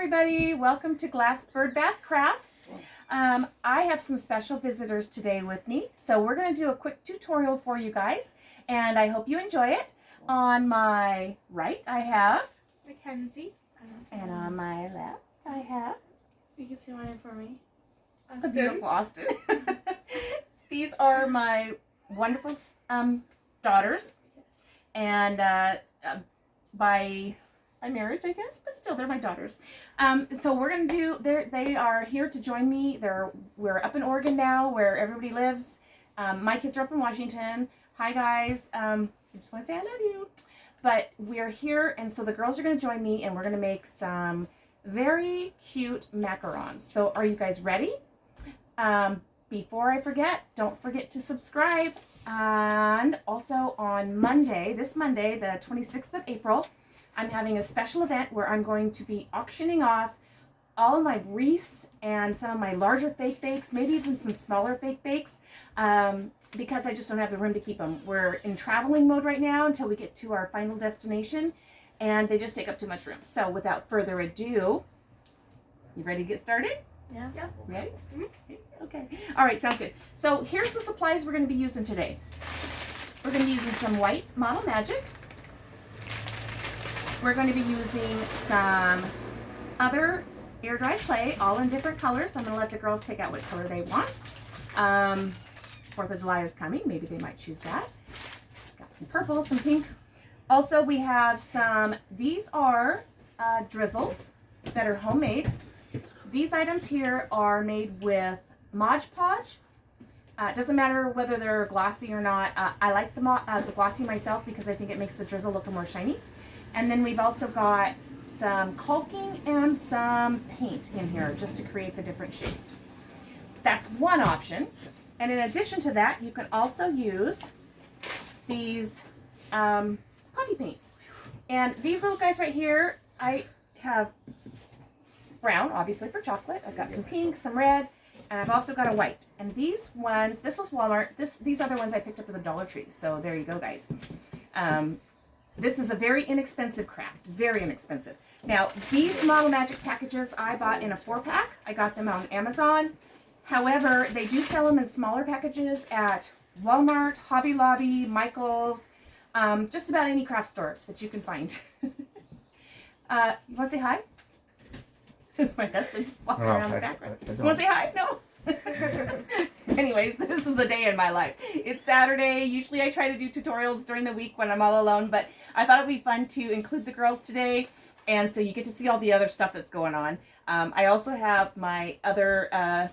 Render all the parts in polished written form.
everybody, welcome to Glass Bird Bath Crafts. I have some special visitors today with me, so we're going to do a quick tutorial for you guys, and I hope you enjoy it. On my right I have Mackenzie. And on my left I have You can see mine for me. the beautiful Austin. These are my wonderful daughters, and by marriage, I guess, but still, they're my daughters. So we're gonna do. They are here to join me. We're up in Oregon now, where everybody lives. My kids are up in Washington. Hi guys. I just want to say I love you. But we're here, and so the girls are gonna join me, and we're gonna make some very cute macarons. So are you guys ready? Before I forget, don't forget to subscribe. And also on Monday, this Monday, the 26th of April, I'm having a special event where I'm going to be auctioning off all of my wreaths and some of my larger fake bakes, maybe even some smaller fake bakes, because I just don't have the room to keep them. We're in traveling mode right now until we get to our final destination, and they just take up too much room. So without further ado, you ready to get started? Yeah. Ready? Mm-hmm. Okay. All right, sounds good. So here's the supplies we're going to be using today. We're going to be using some white Model Magic. We're going to be using some other air-dried clay, all in different colors. I'm going to let the girls pick out what color they want. 4th of July is coming. Maybe they might choose that. Got some purple, some pink. Also, we have some, these are drizzles that are homemade. These items here are made with Mod Podge. It doesn't matter whether they're glossy or not. I like the glossy myself because I think it makes the drizzle look more shiny. And then we've also got some caulking and some paint in here just to create the different shades. That's one option. And in addition to that, you can also use these puffy paints. And these little guys right here, I have brown, obviously for chocolate. I've got some pink, some red, and I've also got a white. And these ones, this was Walmart. These other ones I picked up at the Dollar Tree. So there you go, guys. This is a very inexpensive craft, very inexpensive. Now, these Model Magic packages I bought in a 4-pack. I got them on Amazon. However, they do sell them in smaller packages at Walmart, Hobby Lobby, Michael's, just about any craft store that you can find. You want to say hi? Because my husband's walking around the background. You want to say hi? No? Anyways, this is a day in my life. It's Saturday. Usually I try to do tutorials during the week when I'm all alone, but I thought it'd be fun to include the girls today, and so you get to see all the other stuff that's going on. I also have my other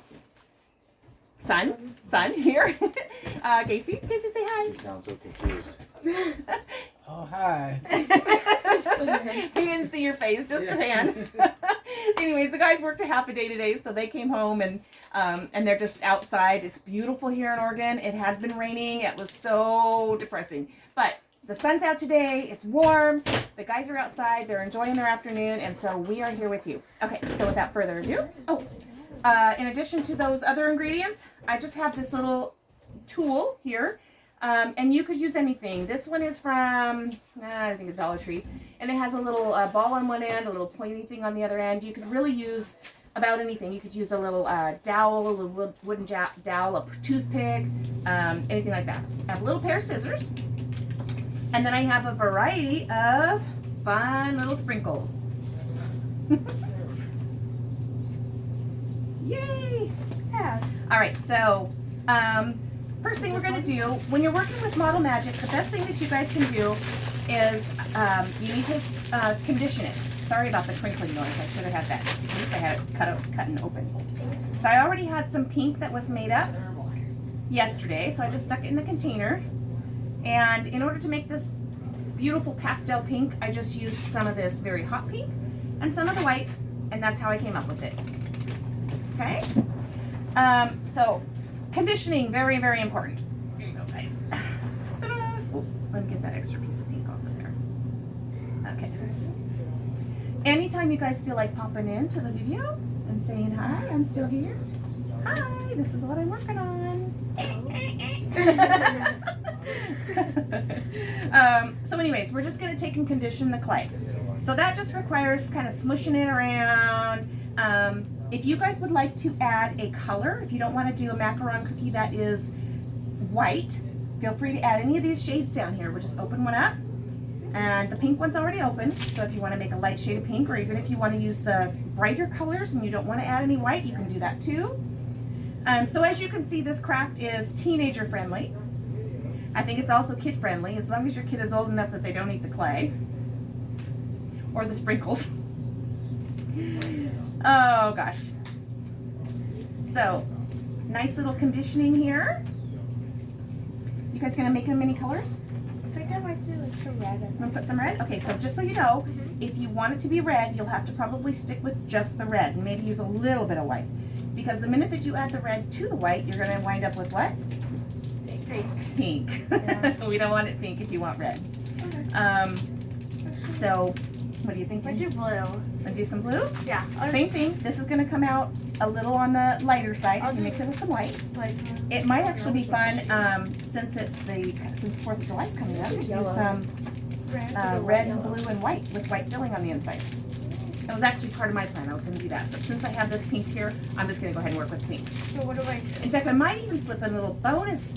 son here. Casey, say hi. She sounds so confused. Oh, hi. He didn't see your face, just your hand. Anyways, the guys worked a half a day today, so they came home and they're just outside. It's beautiful here in Oregon. It had been raining. It was so depressing. But the sun's out today. It's warm. The guys are outside. They're enjoying their afternoon, and so we are here with you. Okay, so without further ado, in addition to those other ingredients, I just have this little tool here. And you could use anything. This one is from, I think, a Dollar Tree. And it has a little ball on one end, a little pointy thing on the other end. You could really use about anything. You could use a little dowel, a little wooden dowel, a toothpick, anything like that. I have a little pair of scissors. And then I have a variety of fun little sprinkles. Yay! Yeah. All right, so first thing we're going to do, when you're working with Model Magic, the best thing that you guys can do is you need to condition it. Sorry about the crinkling noise. I should have had that. At least I had it cut and open. So I already had some pink that was made up yesterday, so I just stuck it in the container. And in order to make this beautiful pastel pink, I just used some of this very hot pink and some of the white, and that's how I came up with it. Okay? So conditioning, very, very important. Here you go, guys. Ta-da! Oh, let me get that extra piece of pink off of there. Okay. Anytime you guys feel like popping into the video and saying hi, I'm still here. Hi, this is what I'm working on. So anyways, we're just going to take and condition the clay. So that just requires kind of smushing it around. If you guys would like to add a color, if you don't want to do a macaron cookie that is white, feel free to add any of these shades down here. We'll just open one up. And the pink one's already open, so if you want to make a light shade of pink, or even if you want to use the brighter colors and you don't want to add any white, you can do that too. So as you can see, this craft is teenager friendly. I think it's also kid friendly, as long as your kid is old enough that they don't eat the clay or the sprinkles. Oh gosh. So, nice little conditioning here. You guys gonna make them any colors? I think I might do like some red. I'm gonna put some red? Okay, so just so you know, if you want it to be red, you'll have to probably stick with just the red and maybe use a little bit of white. Because the minute that you add the red to the white, you're gonna wind up with what? Pink. Pink. Yeah. We don't want it pink if you want red. Okay. So, what do you think? I do blue. Wanna do some blue? Yeah. Same thing. This is gonna come out a little on the lighter side. I'll You do- mix it with some white. Like. It might actually be fun, since 4th of July is coming up, to use Yellow. some Red. red and blue and white with white filling on the inside. That was actually part of my plan. I was gonna do that, but since I have this pink here, I'm just gonna go ahead and work with pink. So what do I do? In fact, I might even slip in a little bonus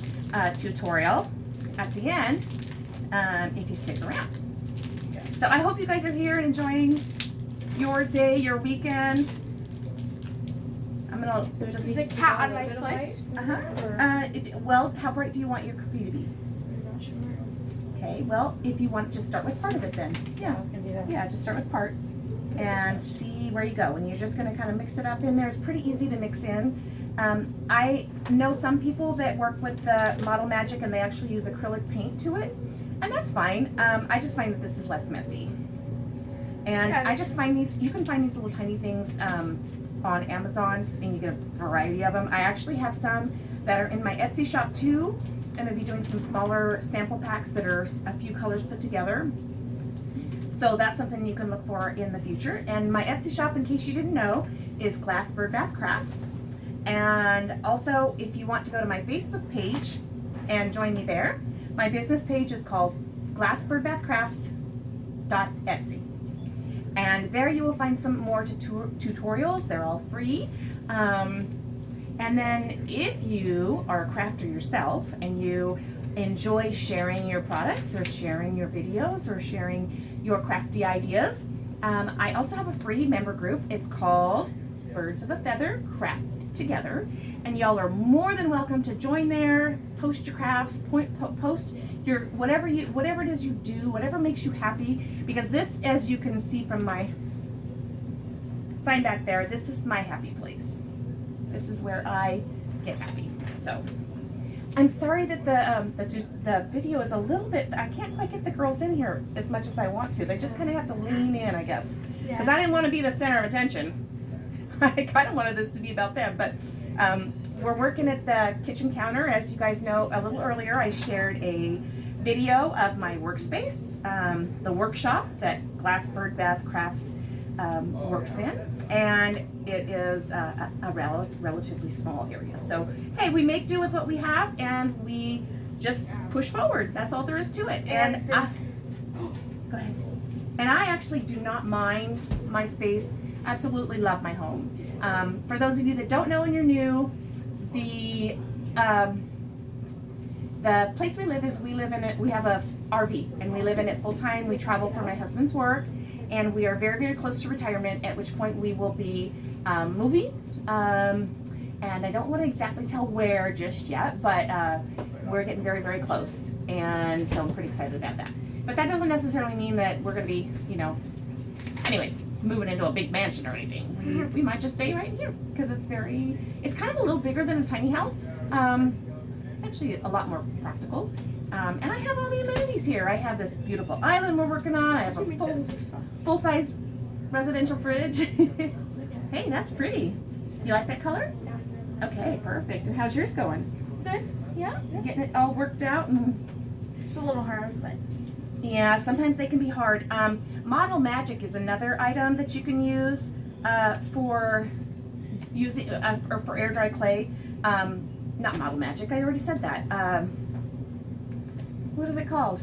tutorial at the end if you stick around. So I hope you guys are here and enjoying your day, your weekend. I'm gonna just. Is the cat on my foot? Well, how bright do you want your cookie to be? I'm not sure. Okay, well, if you want, just start with part of it then. Yeah, I was gonna do that. yeah, just start with part and see where you go. And you're just gonna kind of mix it up in there. It's pretty easy to mix in. I know some people that work with the Model Magic and they actually use acrylic paint to it, and that's fine. I just find that this is less messy. And Yeah. I just find these, you can find these little tiny things on Amazon, and you get a variety of them. I actually have some that are in my Etsy shop too. I'm gonna be doing some smaller sample packs that are a few colors put together. So that's something you can look for in the future. And my Etsy shop, in case you didn't know, is Glass Bird Bath Crafts. And also, if you want to go to my Facebook page and join me there, my business page is called glassbirdbathcrafts.etsy. And there you will find some more tutorials. They're all free. And then if you are a crafter yourself and you enjoy sharing your products or sharing your videos or sharing your crafty ideas, I also have a free member group. It's called Birds of a Feather Craft Together, and y'all are more than welcome to join there, post your crafts, post your whatever it is you do, whatever makes you happy, because this, as you can see from my sign back there, this is my happy place. This is where I get happy. So I'm sorry that the video is a little bit, I can't quite get the girls in here as much as I want to. They just kind of have to lean in, I guess, because I didn't want to be the center of attention. I kind of wanted this to be about them, but we're working at the kitchen counter. As you guys know, a little earlier I shared a video of my workspace, the workshop that Glass Bird Bath Crafts works in, and it is a relatively small area. So hey, we make do with what we have, and we just push forward. That's all there is to it. And go ahead. And I actually do not mind my space. Absolutely love my home. For those of you that don't know and you're new, the place we live in it. We have a RV and we live in it full time. We travel for my husband's work, and we are very, very close to retirement, at which point we will be moving. And I don't want to exactly tell where just yet, but we're getting very, very close, and so I'm pretty excited about that. But that doesn't necessarily mean that we're going to be, anyways, moving into a big mansion or anything. We might just stay right here because it's kind of a little bigger than a tiny house. It's actually a lot more practical. And I have all the amenities here. I have this beautiful island we're working on. I have a full-size residential fridge. Hey, that's pretty. You like that color? Yeah. Okay, perfect. And how's yours going? Good. Yeah? You're getting it all worked out? And It's a little hard, but yeah, sometimes they can be hard. Model Magic is another item that you can use for using or for air dry clay. Not Model Magic. I already said that. What is it called?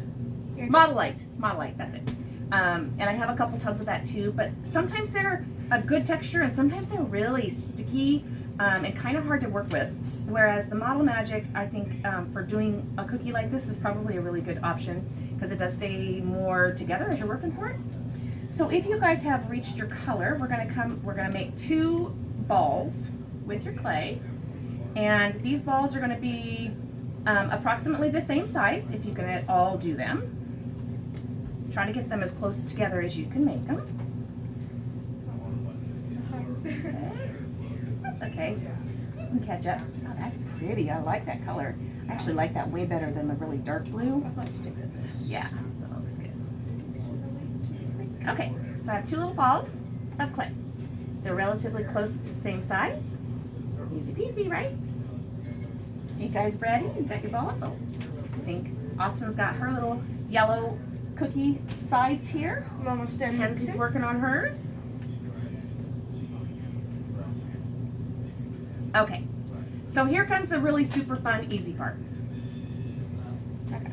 Model Light. Model Light. That's it. And I have a couple tubs of that too, but sometimes they're a good texture and sometimes they're really sticky and kind of hard to work with. Whereas the Model Magic, I think for doing a cookie like this is probably a really good option because it does stay more together as you're working for it. So if you guys have reached your color, we're gonna make 2 balls with your clay. And these balls are gonna be approximately the same size if you can at all do them. Try to get them as close together as you can make them. Okay. That's okay. You can catch up. Oh, that's pretty. I like that color. I actually like that way better than the really dark blue. Yeah, that looks good. Okay, so I have 2 little balls of clay. They're relatively close to the same size. Easy peasy, right? You guys ready? You got your balls? So I think Austin's got her little yellow cookie sides here. I'm almost done. Kenzie's working on hers. Okay, so here comes the really super fun, easy part. Okay,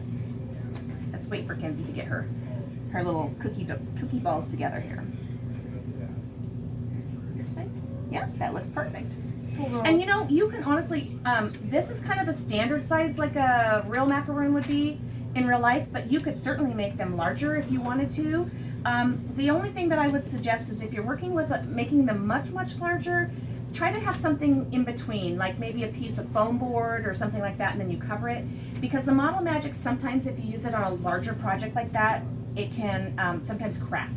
let's wait for Kenzie to get her little cookie balls together here. Yeah, that looks perfect. And you know, you can honestly, this is kind of a standard size like a real macaroon would be in real life, but you could certainly make them larger if you wanted to. The only thing that I would suggest is if you're working with making them much, much larger, try to have something in between, like maybe a piece of foam board or something like that, and then you cover it. Because the Model Magic, sometimes if you use it on a larger project like that, it can sometimes crack.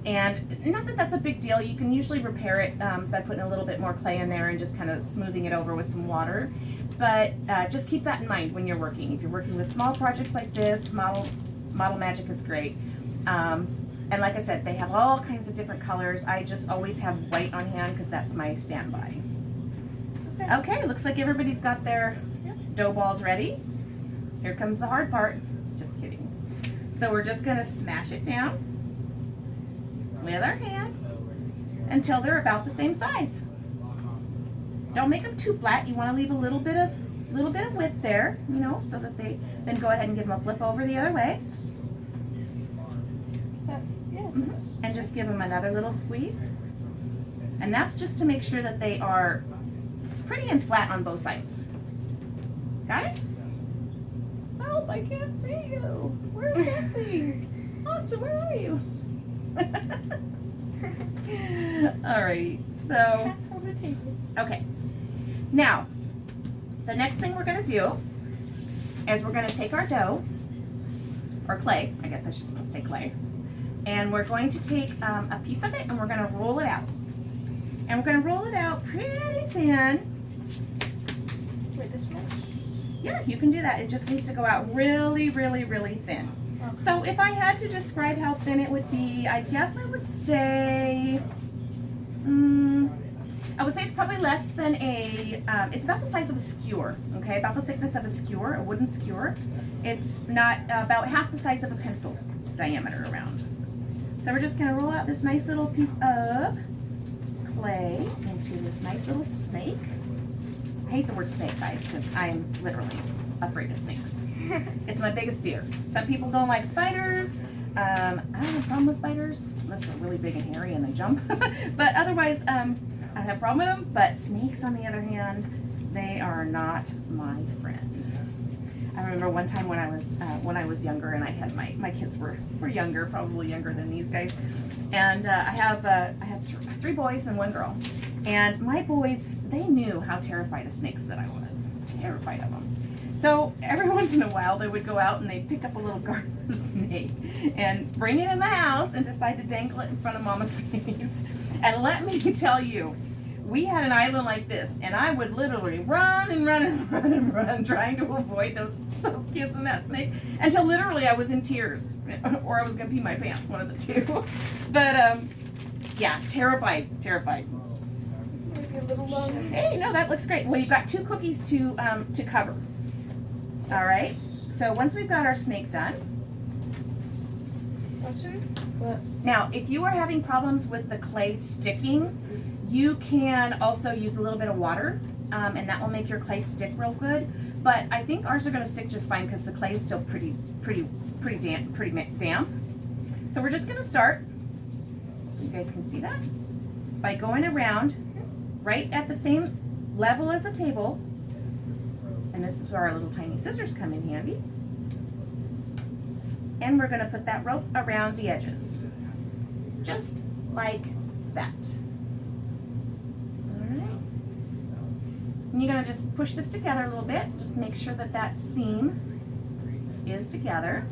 And not that that's a big deal. You can usually repair it by putting a little bit more clay in there and just kind of smoothing it over with some water. But just keep that in mind when you're working. If you're working with small projects like this, Model Magic is great. And like I said, they have all kinds of different colors. I just always have white on hand because that's my standby. Okay, looks like everybody's got their dough balls ready. Here comes the hard part. Just kidding. So we're just gonna smash it down with our hand until they're about the same size. Don't make them too flat. You want to leave a little bit of width there, you know, so that they then go ahead and give them a flip over the other way. And just give them another little squeeze. And that's just to make sure that they are pretty and flat on both sides. Got it? Help, I can't see you. Where's that thing? Austin, where are you? Alright, so okay. Now, the next thing we're gonna do is we're gonna take our dough, or clay, I guess I should say clay, and we're going to take a piece of it and we're gonna roll it out. And we're gonna roll it out pretty thin. Wait, this much? Yeah, you can do that. It just needs to go out really, really, really thin. So if I had to describe how thin it would be, I guess I would say, it's probably less than it's about the size of a skewer, okay? About the thickness of a skewer, a wooden skewer. It's not about half the size of a pencil diameter around. So we're just gonna roll out this nice little piece of clay into this nice little snake. I hate the word snake, guys, because I'm literally afraid of snakes. It's my biggest fear. Some people don't like spiders. I don't have a problem with spiders, unless they're really big and hairy and they jump. But otherwise, I don't have a problem with them. But snakes, on the other hand, they are not my friend. I remember one time when I was younger, and I had my kids were younger, probably younger than these guys, and I have 3 boys and 1 girl, and my boys, they knew how terrified of snakes that I was, terrified of them. So every once in a while they would go out and they'd pick up a little garter snake and bring it in the house and decide to dangle it in front of Mama's face. And let me tell you, we had an island like this, and I would literally run and run and run and run, trying to avoid those kids and that snake, until literally I was in tears, or I was gonna pee my pants, one of the two. But yeah, terrified. This might be a little long. Hey, no, that looks great. Well, you've got 2 cookies to cover. All right. So once we've got our snake done. Now, if you are having problems with the clay sticking, you can also use a little bit of water, and that will make your clay stick real good. But I think ours are going to stick just fine because the clay is still pretty damp. So we're just gonna start, you guys can see that, by going around right at the same level as a table. And this is where our little tiny scissors come in handy. And we're gonna put that rope around the edges. Just like that. All right. And you're gonna just push this together a little bit. Just make sure that that seam is together.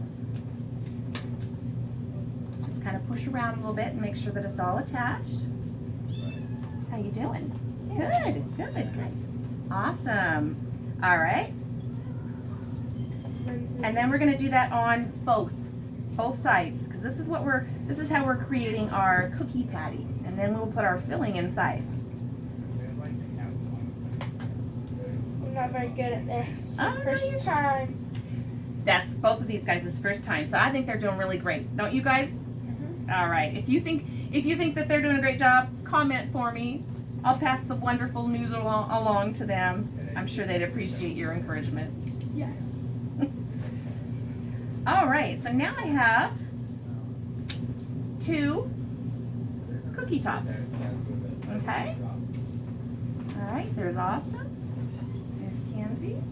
Just kind of push around a little bit and make sure that it's all attached. How you doing? Good, good, good. Awesome. All right. And then we're gonna do that on both sides, because this is how we're creating our cookie patty. And then we'll put our filling inside. I'm not very good at this. Oh, no, First time. That's both of these guys' first time, so I think they're doing really great. Don't you guys? All right. If you think that they're doing a great job, comment for me. I'll pass the wonderful news along to them. I'm sure they'd appreciate your encouragement. Yes. All right. So now I have 2 cookie tops. Okay. All right. There's Austin's. There's Kenzie's.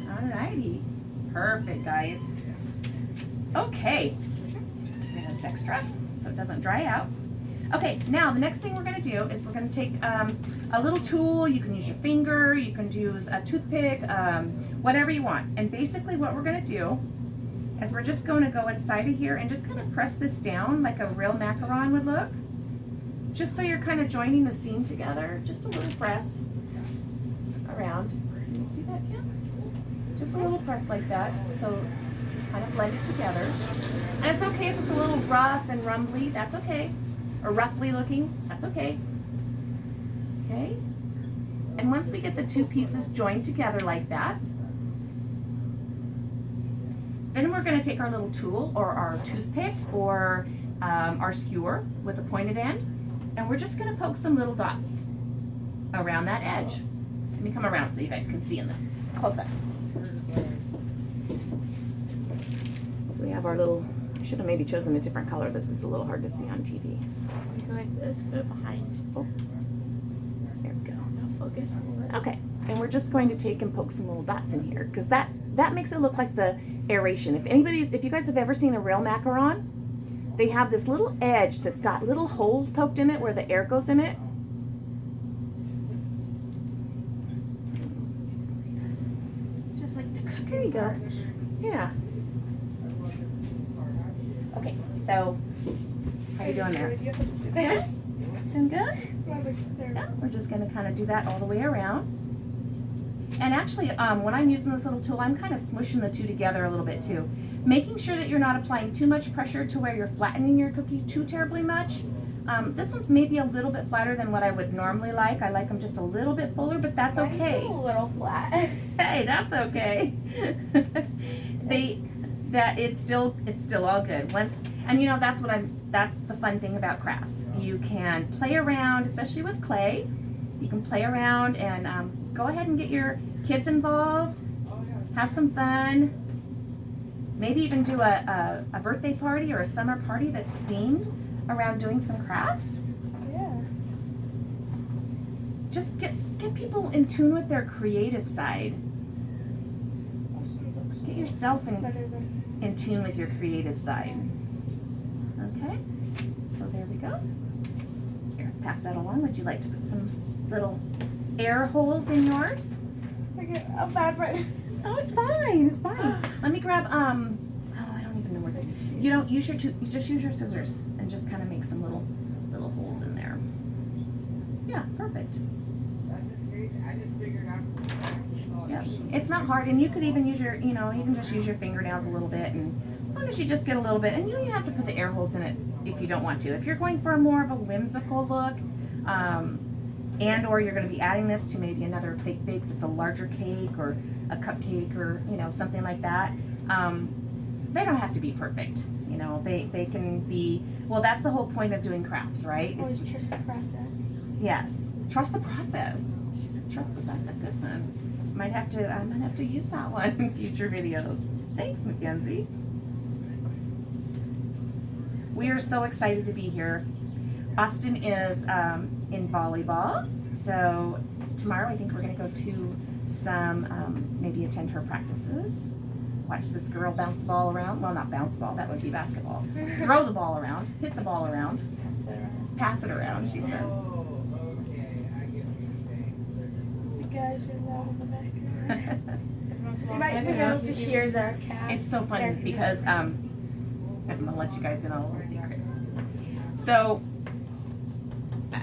All righty. Perfect, guys. Okay. Just get rid of this extra so it doesn't dry out. Okay, now the next thing we're going to do is we're going to take a little tool. You can use your finger, you can use a toothpick, whatever you want. And basically what we're going to do is we're just going to go inside of here and just kind of press this down like a real macaron would look. Just so you're kind of joining the seam together. Just a little press around. Can you see that, Kims? Just a little press like that, so kind of blend it together. And it's okay if it's a little rough and rumbly, that's okay. Or roughly looking, that's okay. Okay? And once we get the 2 pieces joined together like that, then we're gonna take our little tool or our toothpick or our skewer with a pointed end, and we're just gonna poke some little dots around that edge. Let me come around so you guys can see in the close up. So we have our little, I should have maybe chosen a different color. This is a little hard to see on TV. Go like this, put it behind. Oh, there we go. Now focus a little bit. Okay, and we're just going to take and poke some little dots in here because that makes it look like the aeration. If you guys have ever seen a real macaron, they have this little edge that's got little holes poked in it where the air goes in it. You guys can see that. Just like the cookie. There you go. part. Yeah. Okay, so how you doing there? Good. You have to do this. Doing good? Yeah. We're just going to kind of do that all the way around. And actually, when I'm using this little tool, I'm kind of smushing the 2 together a little bit too. Making sure that you're not applying too much pressure to where you're flattening your cookie too terribly much. This one's maybe a little bit flatter than what I would normally like. I like them just a little bit fuller, but that's okay. Mine's a little flat. Hey, that's okay. It's still all good. And you know, that's the fun thing about crafts. You can play around, especially with clay. You can play around and go ahead and get your kids involved. Have some fun. Maybe even do a birthday party or a summer party that's themed around doing some crafts. Yeah. Just get people in tune with their creative side. Get yourself in tune with your creative side. Okay, so there we go. Here, pass that along. Would you like to put some little air holes in yours? I'm bad right. Oh, it's fine. It's fine. Let me grab oh, I don't even know where they. You don't use your you just use your scissors and just kind of make some little holes in there. Yeah, perfect. Yep. It's not hard, and you could even use your, even just use your fingernails a little bit, and as long as you just get a little bit, and you don't have to put the air holes in it if you don't want to. If you're going for a more of a whimsical look, and or you're going to be adding this to maybe another fake bake that's a larger cake or a cupcake or something like that, they don't have to be perfect. They can be, well, that's the whole point of doing crafts, right? Always trust the process. Yes, trust the process. She said trust that's a good one. I might have to use that one in future videos. Thanks, Mackenzie. We are so excited to be here. Austin is in volleyball, so tomorrow I think we're going to go to some, maybe attend her practices. Watch this girl bounce the ball around. Well, not bounce ball, that would be basketball. Throw the ball around, hit the ball around, pass it around, she says. The guys are loud in the background. You might be able to hear their cat. It's so funny because I'm gonna let you guys in on a little secret. So,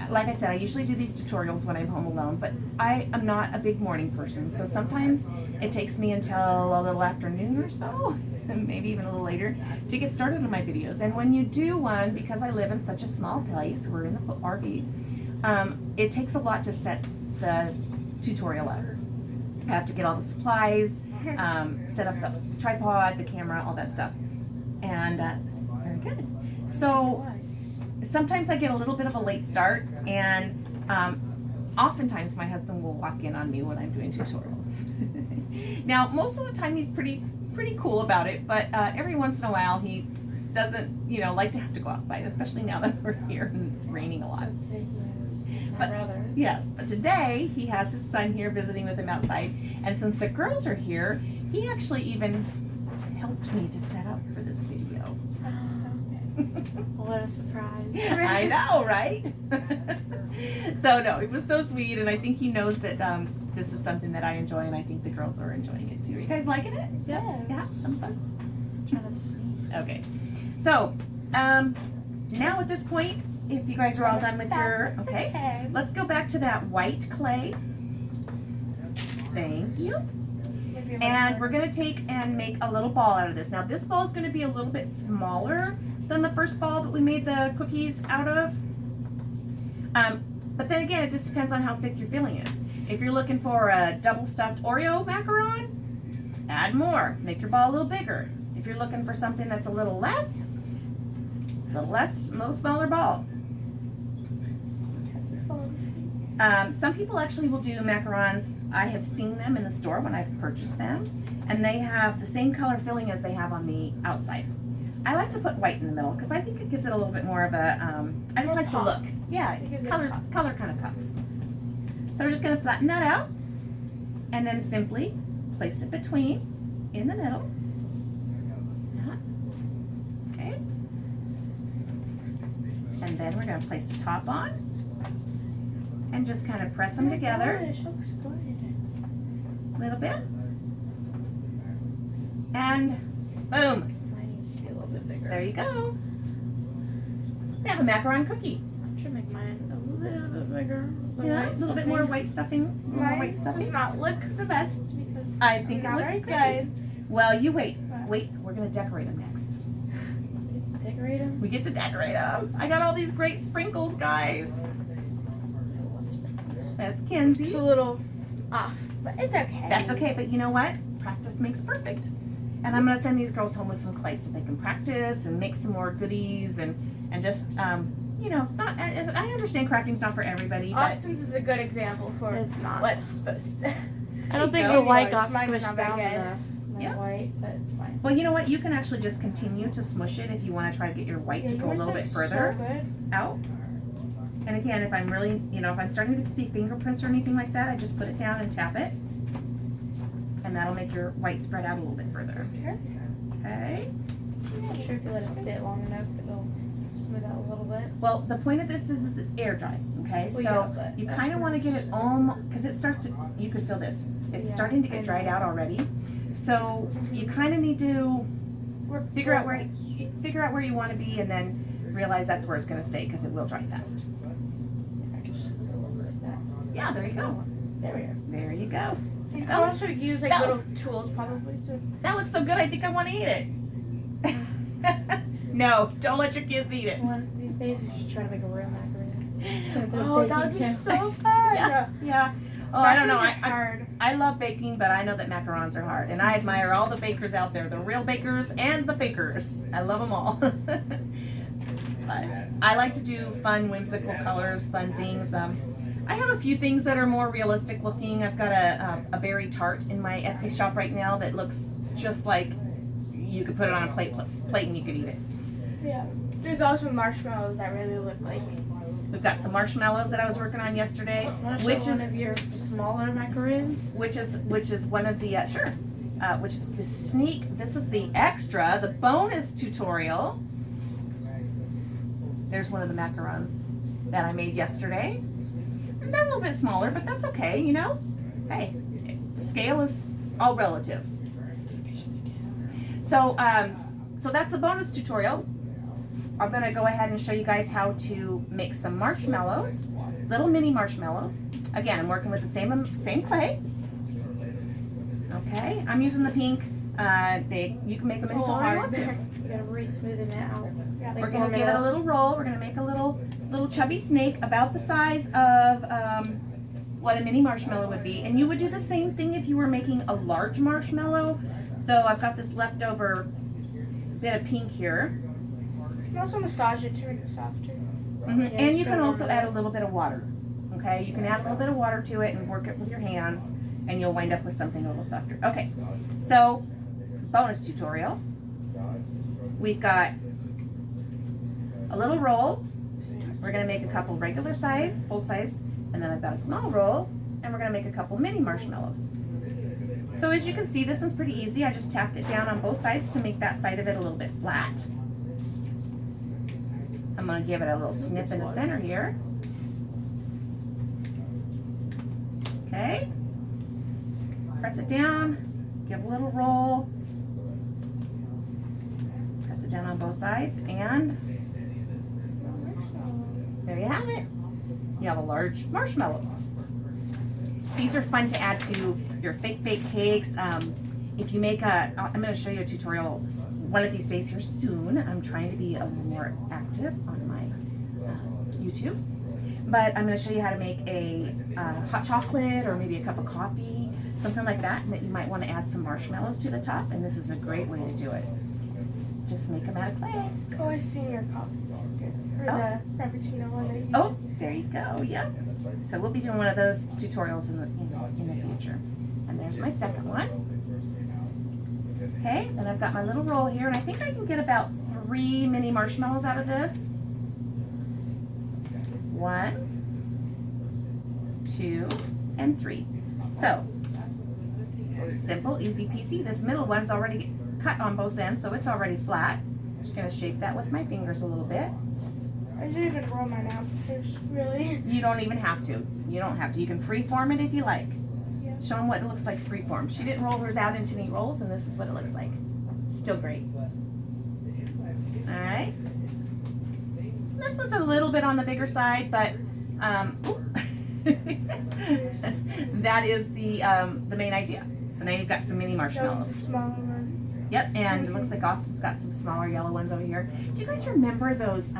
like I said, I usually do these tutorials when I'm home alone, but I am not a big morning person, so sometimes it takes me until a little afternoon or so, maybe even a little later, to get started on my videos. And when you do one, because I live in such a small place, we're in the RV, it takes a lot to set the tutorial up. I have to get all the supplies, set up the tripod, the camera, all that stuff. And very good. So sometimes I get a little bit of a late start, and oftentimes my husband will walk in on me when I'm doing tutorial. Now, most of the time he's pretty cool about it, but every once in a while he doesn't, like to have to go outside, especially now that we're here and it's raining a lot. But today he has his son here visiting with him outside, and since the girls are here, he actually even helped me to set up for this video. That's so good. What a surprise. I know, right? So no, it was so sweet, and I think he knows that this is something that I enjoy, and I think the girls are enjoying it too. Are you guys liking it? Yeah. Yeah, some fun. Try not to sneeze. Okay, so now at this point, if you guys are all done with your, okay, let's go back to that white clay. Thank you. And we're gonna take and make a little ball out of this. Now this ball is gonna be a little bit smaller than the first ball that we made the cookies out of. But then again, it just depends on how thick your filling is. If you're looking for a double stuffed Oreo macaron, add more, make your ball a little bigger. If you're looking for something that's a little smaller ball. Some people actually will do macarons. I have seen them in the store when I've purchased them, and they have the same color filling as they have on the outside. I like to put white in the middle because I think it gives it a little bit more of a, I just like the look. Yeah, color kind of pops. So we're just going to flatten that out, and then simply place it between, in the middle. Okay. And then we're going to place the top on, and just kind of press them together. Gosh, looks good. A little bit. And boom. Mine needs to be a little bit bigger. There you go. We have a macaron cookie. I should make mine a little bit bigger. Yeah, a little bit more white stuffing. Mine does not look the best because I think it not looks very great. good. Well, you wait. Wait, we're going to decorate them next. We get to decorate them. We get to decorate them. I got all these great sprinkles, guys. That's Kenzie. It's a little off, but it's okay. That's okay, but you know what? Practice makes perfect. And I'm going to send these girls home with some clay so they can practice and make some more goodies and just, it's not, I understand crafting's not for everybody. Austin's is a good example for It's not. what's supposed to. I don't think go. the white got Mine's squished not down very good. enough. My Yeah. white, but it's fine. Well, you know what? You can actually just continue to smush it if you want to try to get your white to go a little bit further So good. out. And again, if I'm really, if I'm starting to see fingerprints or anything like that, I just put it down and tap it. And that'll make your white spread out a little bit further. Okay. I'm sure if you let it sit long enough, it'll smooth out a little bit. Well, the point of this is air dry. Okay. Well, So yeah, but you that's kind of want to get it almost, because it starts to, you could feel this. It's Yeah, starting to I get know. dried out already. So you kind of need to figure out where you want to be, and then realize that's where it's going to stay because it will dry fast. I can just put it a little bit like that. Yeah, there you go. There we are. There you go. You That can looks- also use that- little tools probably to. That looks so good, I think I want to eat it. No, don't let your kids eat it. One of these days, we should try to make a real macaroni. Oh, that would be so fun. Yeah. Oh, I don't know. Macarons are I hard. I love baking, but I know that macarons are hard. And I admire all the bakers out there, the real bakers and the fakers. I love them all. But I like to do fun, whimsical colors, fun things. I have a few things that are more realistic looking. I've got a berry tart in my Etsy shop right now that looks just like you could put it on a plate and you could eat it. Yeah. There's also marshmallows that really look like. We've got some marshmallows that I was working on yesterday, which one is of your smaller macaroons. which is one of the which is the sneak. This is the extra, the bonus tutorial. There's one of the macarons that I made yesterday. And they're a little bit smaller, but that's okay, you know. Hey, scale is all relative. So so that's the bonus tutorial. I'm gonna go ahead and show you guys how to make some marshmallows, little mini marshmallows. Again, I'm working with the same clay. Okay, I'm using the pink. You can make them any color you want to. You gotta re-smoothen it out. Yeah, We're gonna give it a little roll. We're gonna make a little chubby snake about the size of what a mini marshmallow would be. And you would do the same thing if you were making a large marshmallow. So I've got this leftover bit of pink here. You can also massage it to make it softer. And you can also add a little bit of water. Okay, you can add a little bit of water to it and work it with your hands, and you'll wind up with something a little softer. Okay, so bonus tutorial. We've got a little roll. We're gonna make a couple regular size, full size, and then I've got a small roll, and we're gonna make a couple mini marshmallows. So as you can see, this one's pretty easy. I just tapped it down on both sides to make that side of it a little bit flat. I'm gonna give it a little snip in the center here. Okay. Press it down, give a little roll. Press it down on both sides, and there you have it. You have a large marshmallow. These are fun to add to your fake bake cakes. If you make I'm going to show you a tutorial one of these days here soon. I'm trying to be a little more active on my YouTube. But I'm going to show you how to make a hot chocolate or maybe a cup of coffee, something like that, and that you might want to add some marshmallows to the top, and this is a great way to do it. Just make them out of clay. Oh, I've seen your coffees. Or the Frappuccino one that you Oh, there you go, yep. So we'll be doing one of those tutorials in the future. And there's my second one. Okay, then I've got my little roll here, and I think I can get about 3 mini marshmallows out of this. 1, 2, and 3. So, simple, easy peasy. This middle one's already cut on both ends, so it's already flat. Just gonna shape that with my fingers a little bit. I didn't even roll mine out. There's really. You don't even have to. You don't have to. You can freeform it if you like. Yeah. Show them what it looks like freeform. She didn't roll hers out into any rolls, and this is what it looks like. Still great. All right. This was a little bit on the bigger side, but that is the main idea. So now you've got some mini That one's a marshmallows. smaller one. Yep, and it looks like Austin's got some smaller yellow ones over here. Do you guys remember those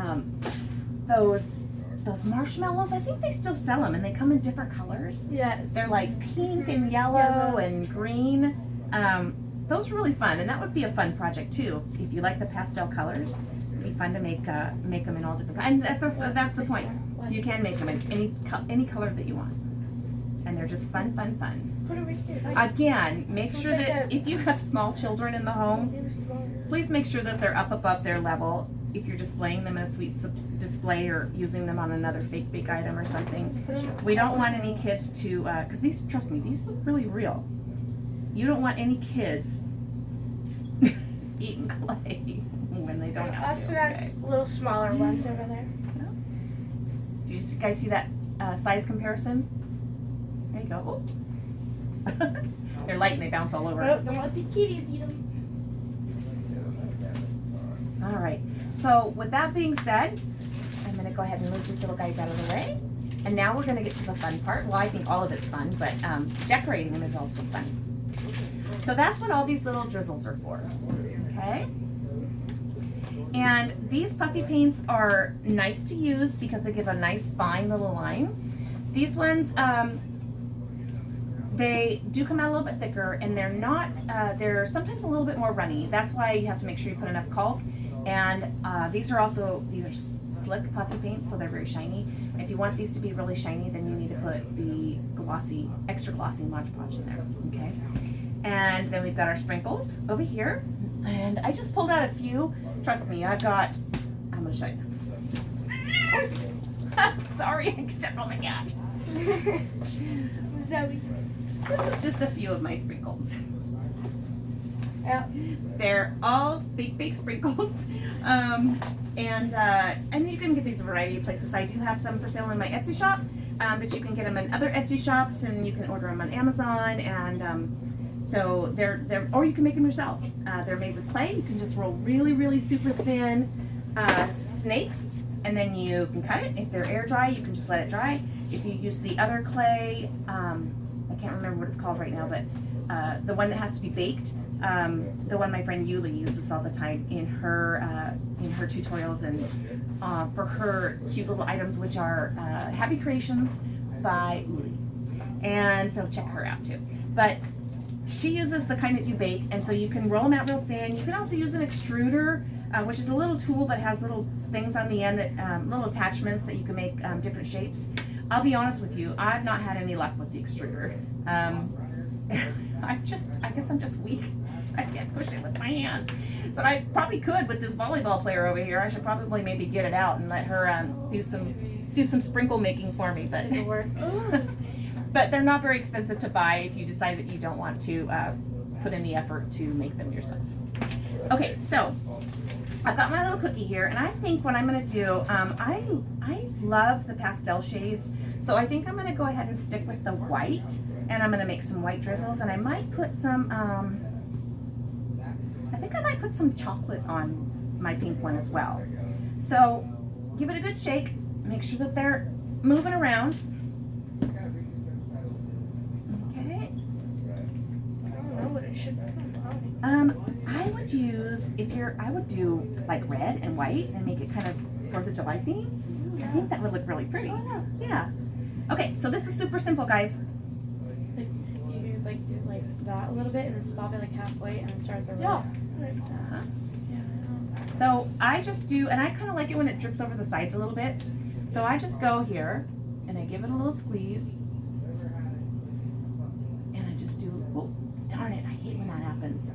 marshmallows? I think they still sell them, and they come in different colors. Yes. They're like pink and yellow and green. Those are really fun, and that would be a fun project too. If you like the pastel colors, it'd be fun to make them in all different colors. And that's the point. You can make them in any color that you want, and they're just fun. Put it right there. Again, make sure that if you have small children in the home, It was smaller. please make sure that they're up above their level. If you're displaying them in a sweet display or using them on another fake bake item or something, we don't want any kids to, because these, trust me, these look really real. You don't want any kids eating clay when they don't have Austin to. has little smaller ones over there. Did you guys see that size comparison? There you go. Oh. They're light and they bounce all over. Oh, don't let the kitties eat them. All right. So with that being said, I'm going to go ahead and move these little guys out of the way. And now we're going to get to the fun part. Well, I think all of it's fun, but decorating them is also fun. So that's what all these little drizzles are for. Okay? And these puffy paints are nice to use because they give a nice fine little line. These ones, they do come out a little bit thicker, and they're not, they're sometimes a little bit more runny. That's why you have to make sure you put enough caulk. And these are slick puffy paints, so they're very shiny. If you want these to be really shiny, then you need to put the extra glossy Mod Podge in there, okay? And then we've got our sprinkles over here. And I just pulled out a few. Trust me, I've got I'm gonna show you. Sorry, I stepped on the cat. Zoe. This is just a few of my sprinkles. Yeah. They're all fake sprinkles. And you can get these a variety of places. I do have some for sale in my Etsy shop, but you can get them in other Etsy shops, and you can order them on Amazon. And so they're or you can make them yourself. They're made with clay. You can just roll really super thin snakes, and then you can cut it. If they're air dry, you can just let it dry. If you use the other clay, I can't remember what it's called right now, but the one that has to be baked, the one my friend Yuli uses all the time in her tutorials and for her cute little items, which are Happy Creations by Uli. And so check her out too. But she uses the kind that you bake, and so you can roll them out real thin. You can also use an extruder, which is a little tool that has little things on the end, that little attachments that you can make different shapes. I'll be honest with you, I've not had any luck with the extruder. I guess I'm just weak. I can't push it with my hands. So I probably could with this volleyball player over here. I should probably maybe get it out and let her do some sprinkle making for me. But but they're not very expensive to buy if you decide that you don't want to put in the effort to make them yourself. Okay, so I've got my little cookie here, and I think what I'm going to do, I love the pastel shades, so I think I'm going to go ahead and stick with the white, and I'm going to make some white drizzles, and I might put some, I think I might put some chocolate on my pink one as well. So give it a good shake, make sure that they're moving around. Okay. I don't know what it should be. I would use, I would do like red and white and make it kind of 4th of July theme. I think that would look really pretty. Yeah. Okay, so this is super simple, guys. Like, you could like do like that a little bit and then stop it like halfway and then start the red. Yeah. So I just do, and I kind of like it when it drips over the sides a little bit. So I just go here and I give it a little squeeze. And I just do, oh, darn it, I hate when that happens.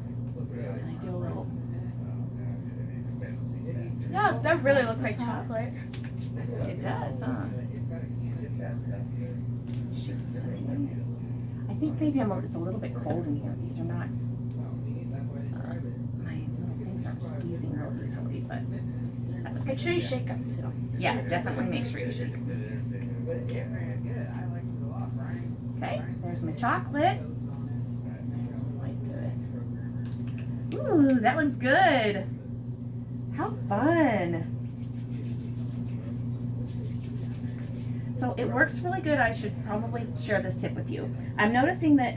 And I do a little. Yeah, that really looks like chocolate. It does, huh? I think maybe it's a little bit cold in here. These are not, my little things aren't squeezing real easily, but that's okay. Make sure you shake them too. Yeah, definitely make sure you shake them. Okay, there's my chocolate. Some white to it. Ooh, that looks good. How fun. So it works really good. I should probably share this tip with you. I'm noticing that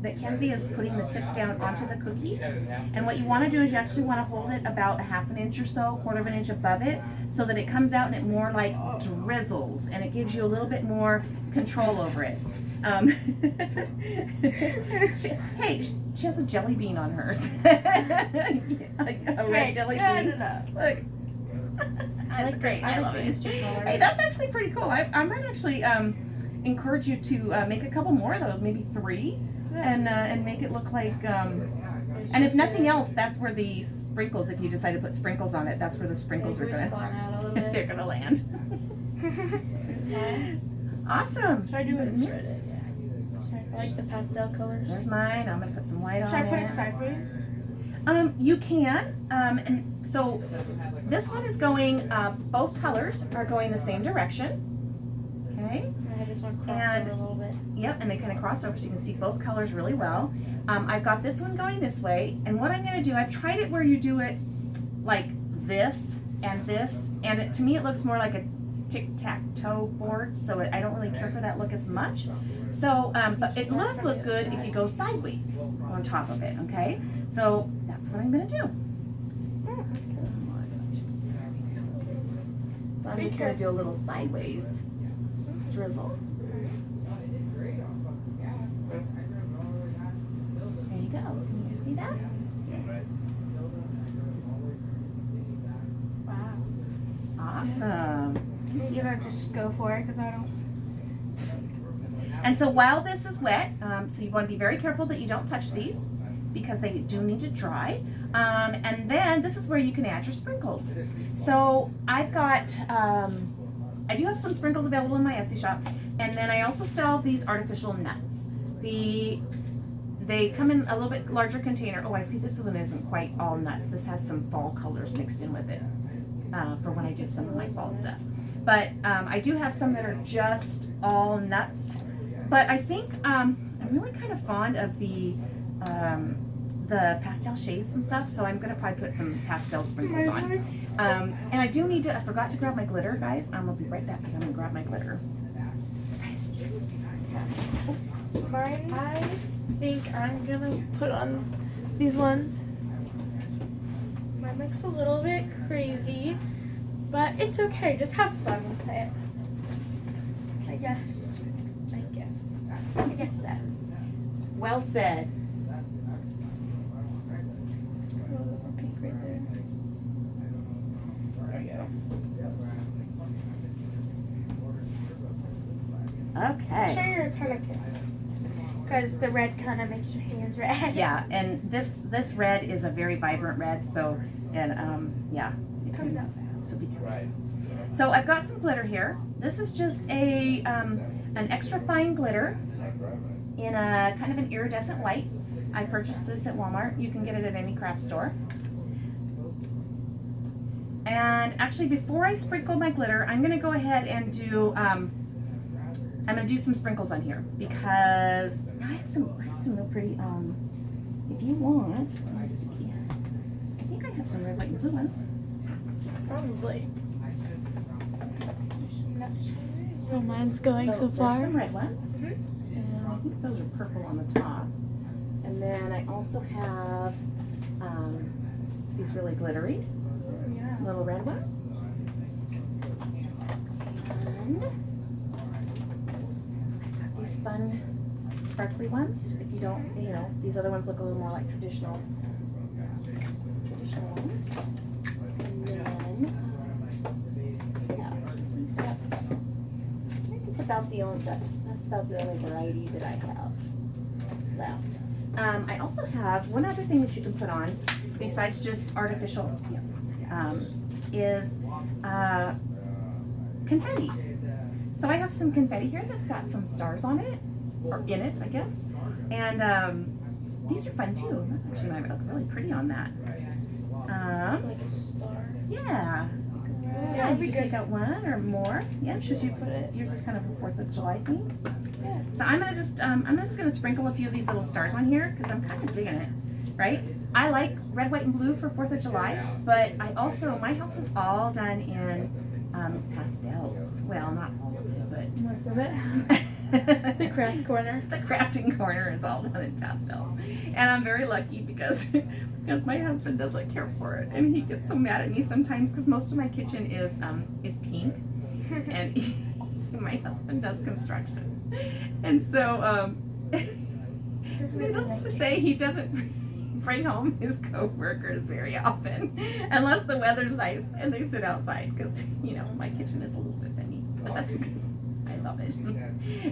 that Kenzie is putting the tip down onto the cookie. And what you want to do is you actually want to hold it about 1/2 inch or so, 1/4 inch above it, so that it comes out and it more like drizzles, and it gives you a little bit more control over it. She has a jelly bean on hers. A red jelly bean. Look. That's great. I love it. Hey, that's actually pretty cool. I might actually encourage you to make a couple more of those, maybe 3, and make it look like. And if nothing else, that's where the sprinkles. If you decide to put sprinkles on it, that's where the sprinkles are gonna. They're gonna land. Awesome. Should I do it shredded? I like the pastel colors. There's mine. I'm gonna put some white on it. Should I put it sideways? You can. And so this one is going. Both colors are going the same direction. Okay. I just want to cross over a little bit. Yep, and they kind of cross over so you can see both colors really well. I've got this one going this way, and what I'm going to do, I've tried it where you do it like this, and it, to me it looks more like a tic-tac-toe board, so I don't really care for that look as much. So, but it does look good if you go sideways on top of it, okay? So that's what I'm going to do. So I'm just going to do a little sideways drizzle. There you go. Can you see that? Wow. Awesome. You know, just go for it because I don't. And so while this is wet, so you want to be very careful that you don't touch these. because they do need to dry. And then this is where you can add your sprinkles. So I've got, I do have some sprinkles available in my Etsy shop, and then I also sell these artificial nuts. They come in a little bit larger container. Oh, I see this one isn't quite all nuts. This has some fall colors mixed in with it for when I do some of my fall stuff. But I do have some that are just all nuts. But I think I'm really kind of fond of the pastel shades and stuff, so I'm gonna probably put some pastel sprinkles on. And I do need to, I forgot to grab my glitter, guys. I'm gonna be right back because I'm gonna grab my glitter. Guys. Mine, I think I'm gonna put on these ones. mine looks a little bit crazy, but it's okay. Just have fun with it. I guess so. Well said. A little bit more pink right there. There you go. I'm Okay. sure you're kind of good. Because the red kind of makes your hands red. Yeah, and this red is a very vibrant red, so, and yeah. It comes out fast. So be careful. Right. So I've got some glitter here. This is just a an extra fine glitter in a kind of an iridescent white. I purchased this at Walmart. You can get it at any craft store. And actually, before I sprinkle my glitter, I'm gonna go ahead and do I'm gonna do some sprinkles on here because I have some real pretty if you want, let me see. I think I have some red, white, and blue ones. Probably. So mine's going so far. There's some red ones. And I think those are purple on the top. And then I also have these really glittery Yeah. little red ones. And I've got these fun sparkly ones. If you don't, you know, these other ones look a little more like traditional ones. And then, yeah, I think it's about the only, that's about the only variety that I have left. I also have one other thing that you can put on, besides just artificial, is confetti. So I have some confetti here that's got some stars on it, or in it, I guess. And these are fun too. Actually, might look really pretty on that. Like a star. Yeah. Yeah, you can take out one or more. Yeah, because you put it. Yours is kind of a 4th of July theme. Yeah. So I'm just gonna sprinkle a few of these little stars on here because I'm kind of digging it, right? I like red, white, and blue for 4th of July, but I also, my house is all done in pastels. Well, not all of it, but Most of it. The craft corner. The crafting corner is all done in pastels, and I'm very lucky because my husband doesn't care for it, and he gets so mad at me sometimes because most of my kitchen is pink, and my husband does construction, and so needless to say, he doesn't bring home his co-workers very often unless the weather's nice and they sit outside because you know my kitchen is a little bit funny, but that's okay. I love it.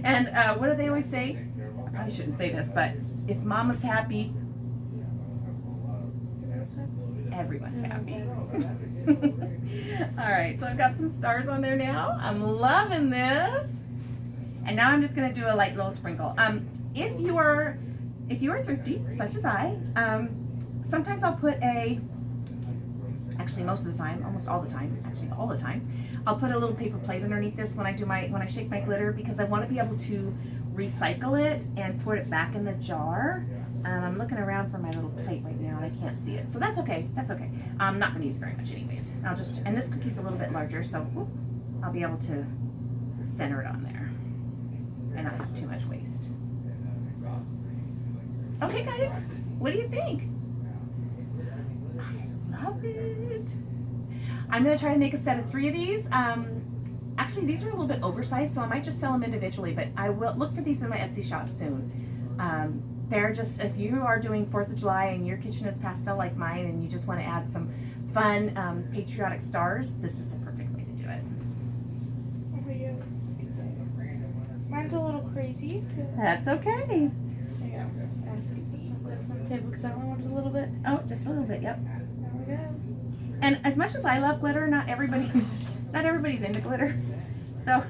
And what do they always say? I probably shouldn't say this, but if mama's happy, everyone's happy. All right, so I've got some stars on there now. I'm loving this. And now I'm just gonna do a light little sprinkle. If you are thrifty, such as I, sometimes I'll put actually most of the time, almost all the time, actually all the time, I'll put a little paper plate underneath this when I shake my glitter because I want to be able to recycle it and put it back in the jar. I'm looking around for my little plate right now and I can't see it. So that's okay, I'm not gonna use very much anyways. And this cookie's a little bit larger, so whoop, I'll be able to center it on there and not have too much waste. Okay guys, what do you think? I love it. I'm gonna try to make a set of 3 of these. Actually, these are a little bit oversized, so I might just sell them individually, but I will look for these in my Etsy shop soon. They're just, if you are doing 4th of July and your kitchen is pastel like mine and you just want to add some fun patriotic stars, this is the perfect way to do it. Mine's a little crazy. That's okay. Yeah. ask the glitter from the table because I only wanted a little bit. Oh, just a little bit. Yep. There we go. And as much as I love glitter, not everybody's into glitter. So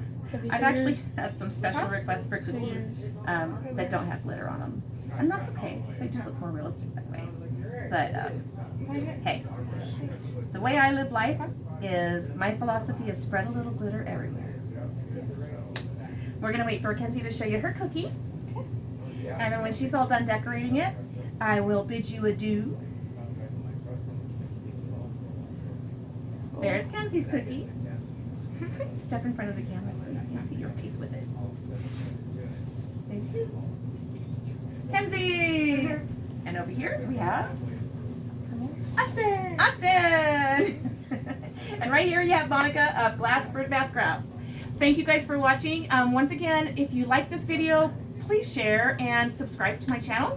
I've actually had some special requests for cookies that don't have glitter on them, and that's okay. They do look more realistic that way. But hey, the way I live life is my philosophy is spread a little glitter everywhere. We're gonna wait for Kenzie to show you her cookie, and then when she's all done decorating it, I will bid you adieu. There's Kenzie's cookie. Step in front of the camera so you can see your piece with it. There she is. Kenzie! And over here we have Austin! Austin! And right here you have Monica of Glass Bird Bath Crafts. Thank you guys for watching. Once again, if you like this video, please share and subscribe to my channel.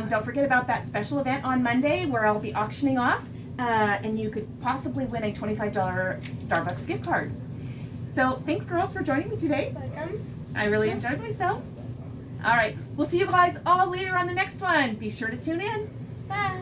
Don't forget about that special event on Monday where I'll be auctioning off and you could possibly win a $25 Starbucks gift card. So thanks girls for joining me today. Welcome. I really enjoyed myself. All right, we'll see you guys all later on the next one. Be sure to tune in. Bye.